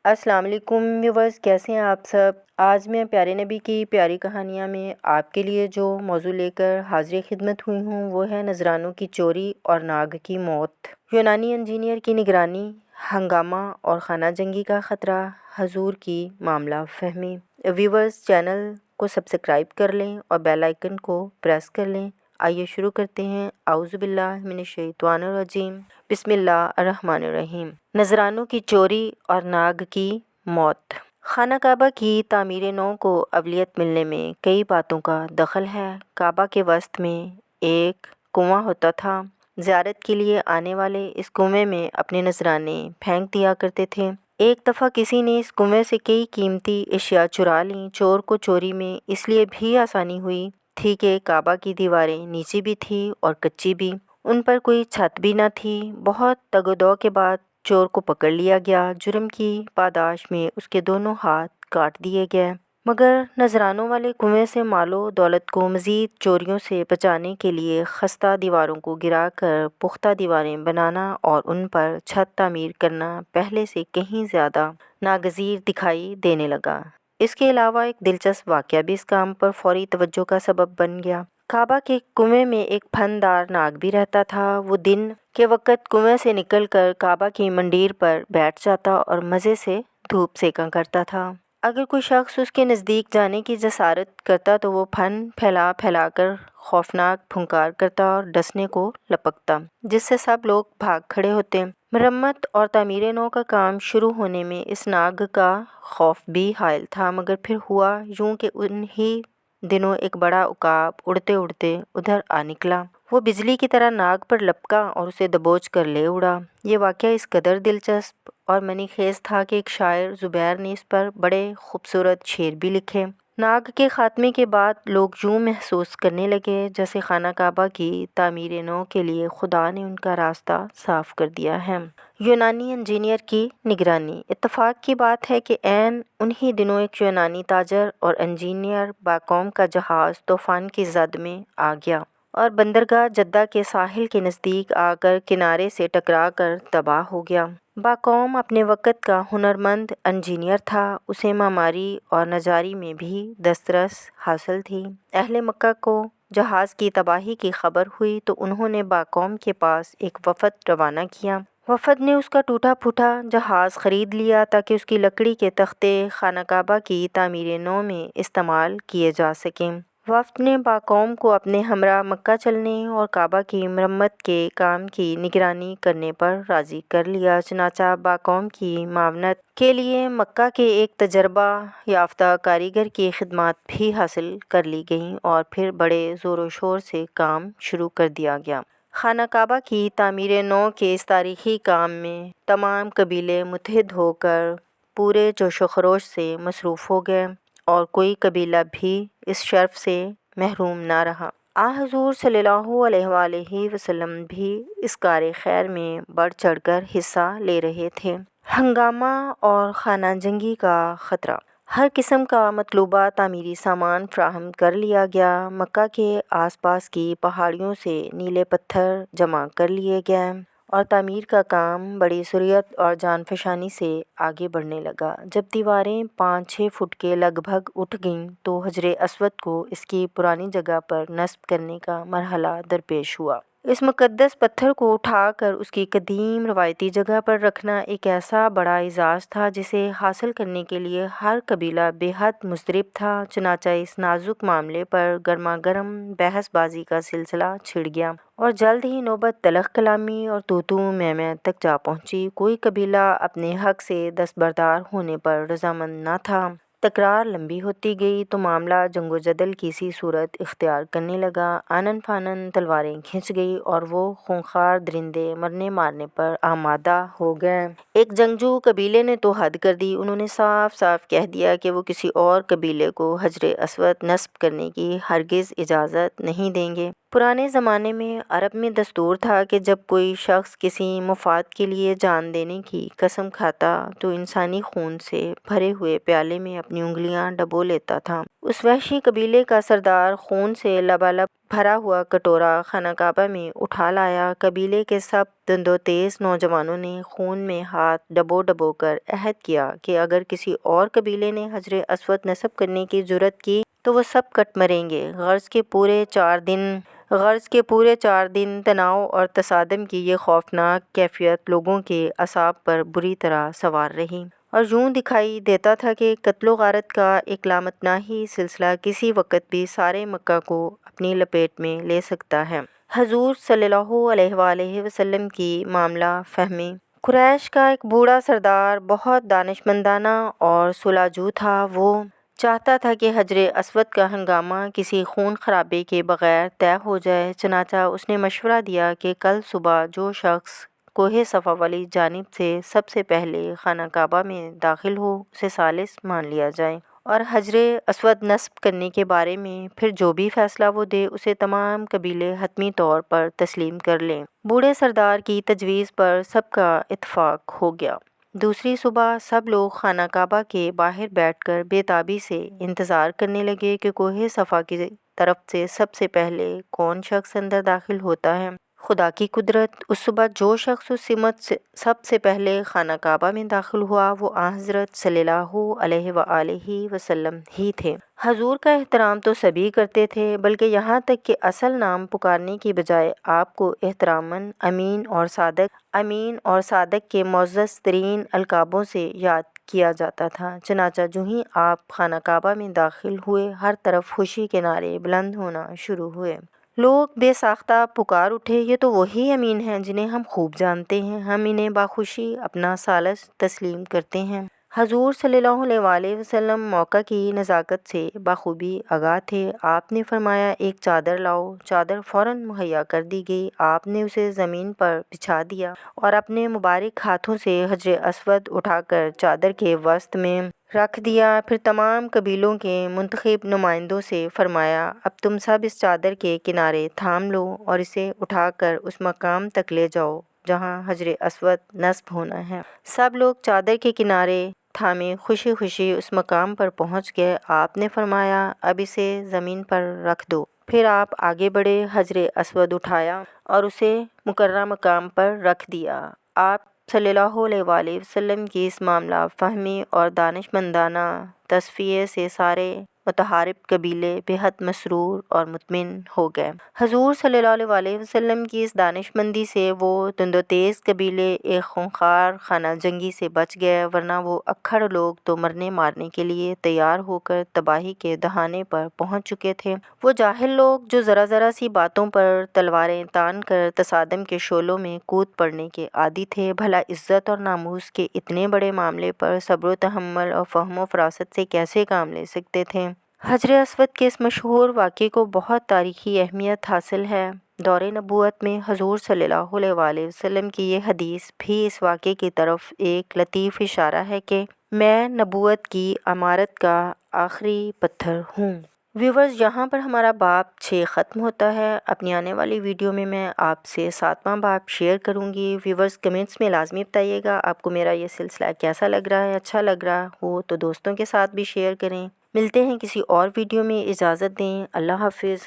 السلام علیکم ویورز، کیسے ہیں آپ سب؟ آج میں پیارے نبی کی پیاری کہانیاں میں آپ کے لیے جو موضوع لے کر حاضر خدمت ہوئی ہوں وہ ہے نذرانوں کی چوری اور ناگ کی موت۔ یونانی انجینئر کی نگرانی، ہنگامہ اور خانہ جنگی کا خطرہ، حضور کی معاملہ فہمی۔ ویورز، چینل کو سبسکرائب کر لیں اور بیل آئیکن کو پریس کر لیں۔ آئیے شروع کرتے ہیں۔ اعوذ باللہ من الشیطان الرجیم، بسم اللہ الرحمن الرحیم۔ نذرانوں کی چوری اور ناگ کی موت۔ خانہ کعبہ کی تعمیر نو کو اولیت ملنے میں کئی باتوں کا دخل ہے۔ کعبہ کے وسط میں ایک کنواں ہوتا تھا۔ زیارت کے لیے آنے والے اس کنویں میں اپنے نذرانے پھینک دیا کرتے تھے۔ ایک دفعہ کسی نے اس کنویں سے کئی قیمتی اشیاء چرا لیں۔ چور کو چوری میں اس لیے بھی آسانی ہوئی تھی کہ کعبہ کی دیواریں نیچی بھی تھیں اور کچی بھی، ان پر کوئی چھت بھی نہ تھی۔ بہت تگ و دو کے بعد چور کو پکڑ لیا گیا۔ جرم کی پاداش میں اس کے دونوں ہاتھ کاٹ دیے گئے۔ مگر نذرانوں والے کنویں سے مال و دولت کو مزید چوریوں سے بچانے کے لیے خستہ دیواروں کو گرا کر پختہ دیواریں بنانا اور ان پر چھت تعمیر کرنا پہلے سے کہیں زیادہ ناگزیر دکھائی دینے لگا۔ اس کے علاوہ ایک دلچسپ واقعہ بھی اس کام پر فوری توجہ کا سبب بن گیا۔ کعبہ کے کنویں میں ایک پھندار ناگ بھی رہتا تھا۔ وہ دن کے وقت کنویں سے نکل کر کعبہ کی منڈیر پر بیٹھ جاتا اور مزے سے دھوپ سیکا کرتا تھا۔ اگر کوئی شخص اس کے نزدیک جانے کی جسارت کرتا تو وہ پھن پھیلا پھیلا کر خوفناک پھنکار کرتا اور ڈسنے کو لپکتا، جس سے سب لوگ بھاگ کھڑے ہوتے۔ مرمت اور تعمیر نو کا کام شروع ہونے میں اس ناگ کا خوف بھی حائل تھا، مگر پھر ہوا یوں کہ انہی دنوں ایک بڑا عقاب اڑتے اڑتے ادھر آ نکلا۔ وہ بجلی کی طرح ناگ پر لپکا اور اسے دبوچ کر لے اڑا۔ یہ واقعہ اس قدر دلچسپ اور منی خیز تھا کہ ایک شاعر زبیر نے اس پر بڑے خوبصورت شعر بھی لکھے۔ ناگ کے خاتمے کے بعد لوگ یوں محسوس کرنے لگے جیسے خانہ کعبہ کی تعمیر نو کے لیے خدا نے ان کا راستہ صاف کر دیا ہے۔ یونانی انجینئر کی نگرانی۔ اتفاق کی بات ہے کہ عین انہی دنوں ایک یونانی تاجر اور انجینئر باقوم کا جہاز طوفان کی زد میں آ گیا اور بندرگاہ جدہ کے ساحل کے نزدیک آ کر کنارے سے ٹکرا کر تباہ ہو گیا۔ باقوم اپنے وقت کا ہنرمند انجینئر تھا۔ اسے معماری اور نجاری میں بھی دسترس حاصل تھی۔ اہل مکہ کو جہاز کی تباہی کی خبر ہوئی تو انہوں نے باقوم کے پاس ایک وفد روانہ کیا۔ وفد نے اس کا ٹوٹا پھوٹا جہاز خرید لیا تاکہ اس کی لکڑی کے تختے خانہ کعبہ کی تعمیر نو میں استعمال کیے جا سکیں۔ وفد نے باقوم کو اپنے ہمراہ مکہ چلنے اور کعبہ کی مرمت کے کام کی نگرانی کرنے پر راضی کر لیا۔ چنانچہ باقوم کی معاونت کے لیے مکہ کے ایک تجربہ یافتہ کاریگر کی خدمات بھی حاصل کر لی گئیں اور پھر بڑے زور و شور سے کام شروع کر دیا گیا۔ خانہ کعبہ کی تعمیر نو کے اس تاریخی کام میں تمام قبیلے متحد ہو کر پورے جوش و خروش سے مصروف ہو گئے اور کوئی قبیلہ بھی اس شرف سے محروم نہ رہا۔ حضور صلی اللہ علیہ وآلہ وسلم بھی اس کار خیر میں بڑھ چڑھ کر حصہ لے رہے تھے۔ ہنگامہ اور خانہ جنگی کا خطرہ۔ ہر قسم کا مطلوبہ تعمیری سامان فراہم کر لیا گیا۔ مکہ کے آس پاس کی پہاڑیوں سے نیلے پتھر جمع کر لیے گئے اور تعمیر کا کام بڑی سرعت اور جان فشانی سے آگے بڑھنے لگا۔ جب دیواریں 5-6 فٹ کے لگ بھگ اٹھ گئیں تو حجر اسود کو اس کی پرانی جگہ پر نصب کرنے کا مرحلہ درپیش ہوا۔ اس مقدس پتھر کو اٹھا کر اس کی قدیم روایتی جگہ پر رکھنا ایک ایسا بڑا اعزاز تھا جسے حاصل کرنے کے لیے ہر قبیلہ بے حد مضطرب تھا۔ چنانچہ اس نازک معاملے پر گرما گرم بحث بازی کا سلسلہ چھڑ گیا اور جلد ہی نوبت تلخ کلامی اور تو میں تک جا پہنچی۔ کوئی قبیلہ اپنے حق سے دستبردار ہونے پر رضامند نہ تھا۔ تکرار لمبی ہوتی گئی تو معاملہ جنگ و جدل کی سی صورت اختیار کرنے لگا۔ آنن فانن تلواریں کھنچ گئی اور وہ خونخوار درندے مرنے مارنے پر آمادہ ہو گئے۔ ایک جنگجو قبیلے نے تو حد کر دی۔ انہوں نے صاف صاف کہہ دیا کہ وہ کسی اور قبیلے کو حجر اسود نصب کرنے کی ہرگز اجازت نہیں دیں گے۔ پرانے زمانے میں عرب میں دستور تھا کہ جب کوئی شخص کسی مفاد کے لیے جان دینے کی قسم کھاتا تو انسانی خون سے بھرے ہوئے پیالے میں اپنی انگلیاں ڈبو لیتا تھا۔ اس وحشی قبیلے کا سردار خون سے لبالب بھرا ہوا کٹورا خانہ کعبہ میں اٹھا لایا۔ قبیلے کے سب دندوتیز نوجوانوں نے خون میں ہاتھ ڈبو ڈبو کر عہد کیا کہ اگر کسی اور قبیلے نے حجر اسود نصب کرنے کی جرأت کی تو وہ سب کٹ مریں گے۔ غرض کے پورے 4 دن تناؤ اور تصادم کی یہ خوفناک کیفیت لوگوں کے اعصاب پر بری طرح سوار رہی، اور یوں دکھائی دیتا تھا کہ قتل و غارت کا ایک لامتناہی سلسلہ کسی وقت بھی سارے مکہ کو اپنی لپیٹ میں لے سکتا ہے۔ حضور صلی اللہ علیہ وآلہ وسلم کی معاملہ فہمی۔ قریش کا ایک بوڑھا سردار بہت دانشمندانہ اور صلح جو تھا۔ وہ چاہتا تھا کہ حجر اسود کا ہنگامہ کسی خون خرابے کے بغیر طے ہو جائے، چنانچہ اس نے مشورہ دیا کہ کل صبح جو شخص کوہ صفا والی جانب سے سب سے پہلے خانہ کعبہ میں داخل ہو اسے ثالث مان لیا جائے، اور حجر اسود نصب کرنے کے بارے میں پھر جو بھی فیصلہ وہ دے اسے تمام قبیلے حتمی طور پر تسلیم کر لیں۔ بوڑھے سردار کی تجویز پر سب کا اتفاق ہو گیا۔ دوسری صبح سب لوگ خانہ کعبہ کے باہر بیٹھ کر بے تابی سے انتظار کرنے لگے کہ کوہ صفا کی طرف سے سب سے پہلے کون شخص اندر داخل ہوتا ہے۔ خدا کی قدرت، اس صبح جو شخص اس سمت سے سب سے پہلے خانہ کعبہ میں داخل ہوا وہ آن حضرت صلی اللہ علیہ وآلہ وسلم ہی تھے۔ حضور کا احترام تو سبھی کرتے تھے، بلکہ یہاں تک کہ اصل نام پکارنے کی بجائے آپ کو احتراماً امین اور صادق کے معزز ترین القابوں سے یاد کیا جاتا تھا۔ چنانچہ جو ہی آپ خانہ کعبہ میں داخل ہوئے ہر طرف خوشی کے نعرے بلند ہونا شروع ہوئے۔ لوگ بے ساختہ پکار اٹھے، یہ تو وہی امین ہیں جنہیں ہم خوب جانتے ہیں، ہم انہیں بخوشی اپنا ثالث تسلیم کرتے ہیں۔ حضور صلی اللہ علیہ وآلہ وسلم موقع کی نزاکت سے بخوبی آگاہ تھے۔ آپ نے فرمایا ایک چادر لاؤ۔ چادر فوراً مہیا کر دی گئی۔ آپ نے اسے زمین پر بچھا دیا اور اپنے مبارک ہاتھوں سے حجر اسود اٹھا کر چادر کے وسط میں رکھ دیا۔ پھر تمام قبیلوں کے منتخب نمائندوں سے فرمایا اب تم سب اس چادر کے کنارے تھام لو اور اسے اٹھا کر اس مقام تک لے جاؤ جہاں حجر اسود نصب ہونا ہے۔ سب لوگ چادر کے کنارے تھامے خوشی خوشی اس مقام پر پہنچ گئے۔ آپ نے فرمایا اب اسے زمین پر رکھ دو۔ پھر آپ آگے بڑھے، حجر اسود اٹھایا اور اسے مقررہ مقام پر رکھ دیا۔ آپ صلی اللہ علیہ وآلہ وسلم کی اس معاملہ فہمی اور دانشمندانہ تصفیے سے سارے متحارب قبیلے بے حد مسرور اور مطمئن ہو گئے۔ حضور صلی اللہ علیہ وآلہ وسلم کی اس دانشمندی سے وہ دندوتیز قبیلے ایک خونخوار خانہ جنگی سے بچ گئے، ورنہ وہ اکھڑ لوگ تو مرنے مارنے کے لیے تیار ہو کر تباہی کے دہانے پر پہنچ چکے تھے۔ وہ جاہل لوگ جو ذرا ذرا سی باتوں پر تلواریں تان کر تصادم کے شعلوں میں کود پڑنے کے عادی تھے، بھلا عزت اور ناموس کے اتنے بڑے معاملے پر صبر و تحمل اور فہم و فراست سے کیسے کام لے سکتے تھے؟ حجر اسود کے اس مشہور واقعے کو بہت تاریخی اہمیت حاصل ہے۔ دور نبوت میں حضور صلی اللہ علیہ وآلہ وسلم کی یہ حدیث بھی اس واقعے کی طرف ایک لطیف اشارہ ہے کہ میں نبوت کی عمارت کا آخری پتھر ہوں۔ ویورز، یہاں پر ہمارا باب 6 ختم ہوتا ہے۔ اپنی آنے والی ویڈیو میں آپ سے 7واں باب شیئر کروں گی۔ ویورز کمنٹس میں لازمی بتائیے گا آپ کو میرا یہ سلسلہ کیسا لگ رہا ہے۔ اچھا لگ رہا ہو تو دوستوں کے ساتھ بھی شیئر کریں۔ ملتے ہیں کسی اور ویڈیو میں، اجازت دیں۔ اللہ حافظ۔